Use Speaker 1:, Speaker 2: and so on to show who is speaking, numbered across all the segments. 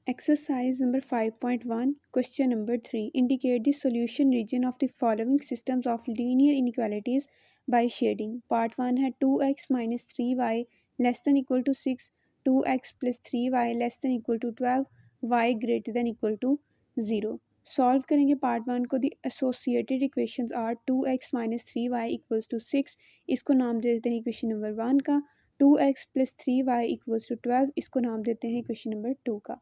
Speaker 1: Exercise number 5.1, question number 3. Indicate the solution region of the following systems of linear inequalities by shading. Part 1 है 2x minus 3y less than equal to 6, 2x plus 3y less than equal to 12, y greater than equal to 0. Solve करेंगे part 1 को. The associated equations are 2x minus 3y equals to 6. इसको नाम दे देते हैं equation number 1 का. 2x plus 3y equals to 12. इसको नाम देते हैं इक्वेशन नंबर 2 का.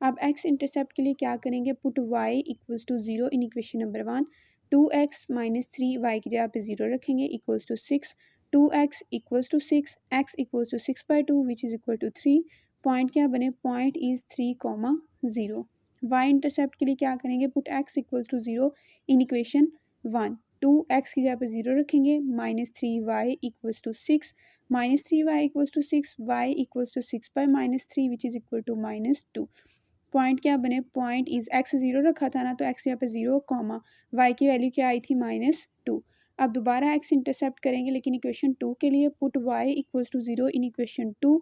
Speaker 1: अब x इंटरसेप्ट के लिए क्या करेंगे, put y equals to 0 in equation number 1. 2x minus 3y की जगह पे 0 रखेंगे equals to 6. 2x equals to 6, x equals to 6/2 which is equal to 3. Point क्या बने, पॉइंट इज़ 3,0. y इंटरसेप्ट के लिए क्या करेंगे, put x equals to 0 in equation 1. 2x की जगह पे 0 रखेंगे, minus 3y equals to 6. Minus 3y equals to 6, y equals to 6/-3 which is equal to -2. Point क्या बने, पॉइंट इज x 0 रखा था ना, तो x यहाँ पे 0 कॉमा y की वैल्यू क्या आई थी -2. अब दोबारा x इंटरसेप्ट करेंगे लेकिन इक्वेशन 2 के लिए. Put y equals to 0 in equation 2.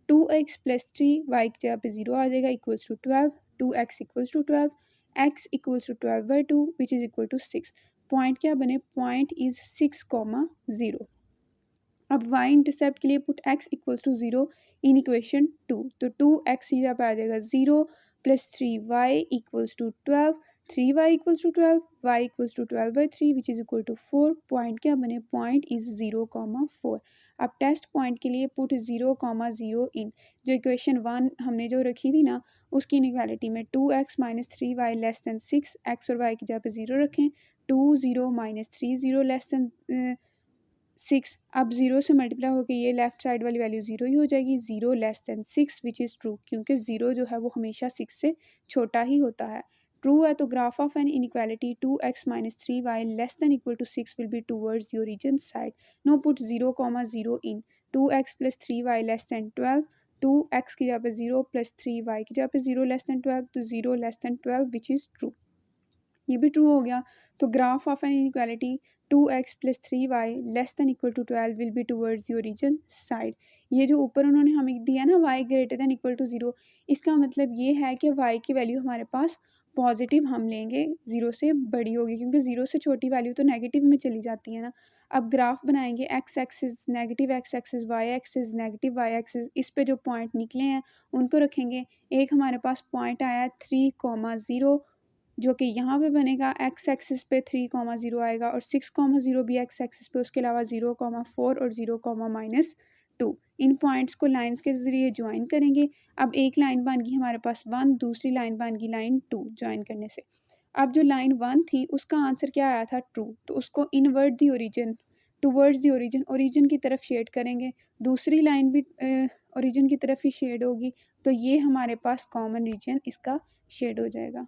Speaker 1: 2x plus 3 y की जगह पे 0 आ जाएगा equals to 12. 2x equals to 12, x equals to 12/2 which is equal to 6. Point क्या बने, पॉइंट इज 6,0. अब y इंटरसेप्ट के लिए put x equals to 0 in equation 2. तो 2x यहाँ पे आ जाएगा 0 plus 3y equals to 12. 3y equals to 12, y equals to 12/3 which is equal to 4. Point क्या बने, पॉइंट इज़ 0,4. अब टेस्ट पॉइंट के लिए पुट 0,0 इन. जो इक्वेशन 1 हमने जो रखी थी ना, उसकी इनइक्वालिटी में 2x minus 3y less then 6, x और y की जगह पे 0 रखें. 2 0 माइनस 3 0 लेस दैन 6. अब 0 से मल्टीप्लाई होकर ये लेफ्ट साइड वाली वैल्यू 0 ही हो जाएगी. 0 less then 6 which is true, क्योंकि 0 जो है वो हमेशा 6 से छोटा ही होता है. ट्रू है तो graph of an inequality 2x minus 3y less than equal to 6 will be towards your region side. No put 0,0 in. 2x plus 3y less than 12. 2x की जगह पे 0 प्लस 3y की जगह पे 0 लेस दैन 12, तो 0 less than 12 which is true. ये भी true हो गया. तो graph of an inequality 2x plus 3y less than equal to 12 will be towards your region side. ये जो ऊपर उन्होंने हमें दिया ना y greater than equal to 0, इसका मतलब ये है कि y की वैल्यू हमारे पास पॉजिटिव हम लेंगे, 0 से बड़ी होगी, क्योंकि 0 से छोटी वैल्यू तो नेगेटिव में चली जाती है ना. अब ग्राफ बनाएंगे, x axis negative x axis, y axis negative y axis. इस पे जो पॉइंट निकले हैं उनको रखेंगे. एक हमारे पास पॉइंट आया 3,0 जो कि यहाँ पे बनेगा, x एक्सिस पे 3,0 आएगा और 6,0 भी x एक्सिस पे. उसके अलावा 0,4 और 0,-2. इन पॉइंट्स को लाइंस के ज़रिए ज्वाइन करेंगे. अब एक लाइन बन गई हमारे पास 1, दूसरी लाइन बन गई लाइन 2 ज्वाइन करने से. अब जो लाइन 1 थी उसका आंसर क्या आया था, ट्रू. तो उसको invert the origin, towards the origin, origin की तरफ शेड करेंगे. दूसरी लाइन भी ओरिजिन की तरफ ही शेड होगी, तो ये हमारे पास कॉमन रीजन इसका शेड हो जाएगा.